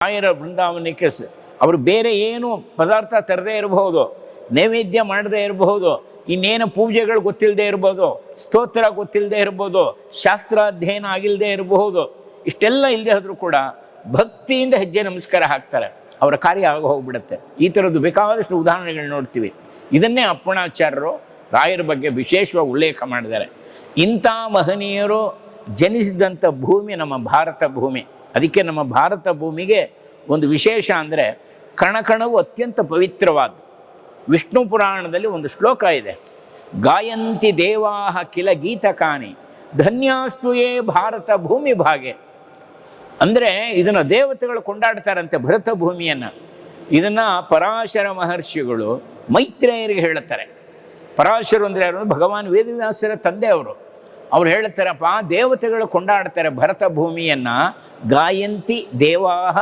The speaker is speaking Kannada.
ರಾಯರ ಬೃಂದಾವನಕ್ಕೆ ಅವರು ಬೇರೆ ಏನು ಪದಾರ್ಥ ತರದೇ ಇರಬಹುದು, ನೈವೇದ್ಯ ಮಾಡದೇ ಇರಬಹುದು, ಇನ್ನೇನು ಪೂಜೆಗಳು ಗೊತ್ತಿಲ್ಲದೆ ಇರ್ಬೋದು, ಸ್ತೋತ್ರ ಗೊತ್ತಿಲ್ಲದೆ ಇರ್ಬೋದು, ಶಾಸ್ತ್ರಾಧ್ಯಯನ ಆಗಿಲ್ಲದೆ ಇರಬಹುದು. ಇಷ್ಟೆಲ್ಲ ಇಲ್ಲದೆ ಹೋದರೂ ಕೂಡ ಭಕ್ತಿಯಿಂದ ಹೆಜ್ಜೆ ನಮಸ್ಕಾರ ಹಾಕ್ತಾರೆ, ಅವರ ಕಾರ್ಯ ಆಗಿ ಹೋಗ್ಬಿಡುತ್ತೆ. ಈ ಥರದ್ದು ಬೇಕಾದಷ್ಟು ಉದಾಹರಣೆಗಳು ನೋಡ್ತೀವಿ. ಇದನ್ನೇ ಅಪ್ಪಣಾಚಾರ್ಯರು ರಾಯರ ಬಗ್ಗೆ ವಿಶೇಷವಾಗಿ ಉಲ್ಲೇಖ ಮಾಡಿದ್ದಾರೆ. ಇಂಥ ಮಹನೀಯರು ಜನಿಸಿದಂಥ ಭೂಮಿ ನಮ್ಮ ಭಾರತ ಭೂಮಿ. ಅದಕ್ಕೆ ನಮ್ಮ ಭಾರತ ಭೂಮಿಗೆ ಒಂದು ವಿಶೇಷ ಅಂದರೆ ಕಣಕಣವು ಅತ್ಯಂತ ಪವಿತ್ರವಾದ್ದು. ವಿಷ್ಣು ಪುರಾಣದಲ್ಲಿ ಒಂದು ಶ್ಲೋಕ ಇದೆ, ಗಾಯಂತಿ ದೇವಾಹ ಕಿಲ ಗೀತಕಾನಿ ಧನ್ಯಾಸ್ತು ಯೇ ಭಾರತ ಭೂಮಿ ಭಾಗೆ. ಅಂದರೆ ಇದನ್ನು ದೇವತೆಗಳು ಕೊಂಡಾಡ್ತಾರಂತೆ ಭರತ ಭೂಮಿಯನ್ನು. ಇದನ್ನು ಪರಾಶರ ಮಹರ್ಷಿಗಳು ಮೈತ್ರೇಯರಿಗೆ ಹೇಳುತ್ತಾರೆ. ಪರಾಶರು ಅಂದರೆ ಯಾರು? ಭಗವಾನ್ ವೇದವ್ಯಾಸರ ತಂದೆ ಅವರು. ಅವ್ರು ಹೇಳ್ತಾರಪ್ಪ, ದೇವತೆಗಳು ಕೊಂಡಾಡ್ತಾರೆ ಭರತ ಭೂಮಿಯನ್ನು. ಗಾಯಂತಿ ದೇವಾಹ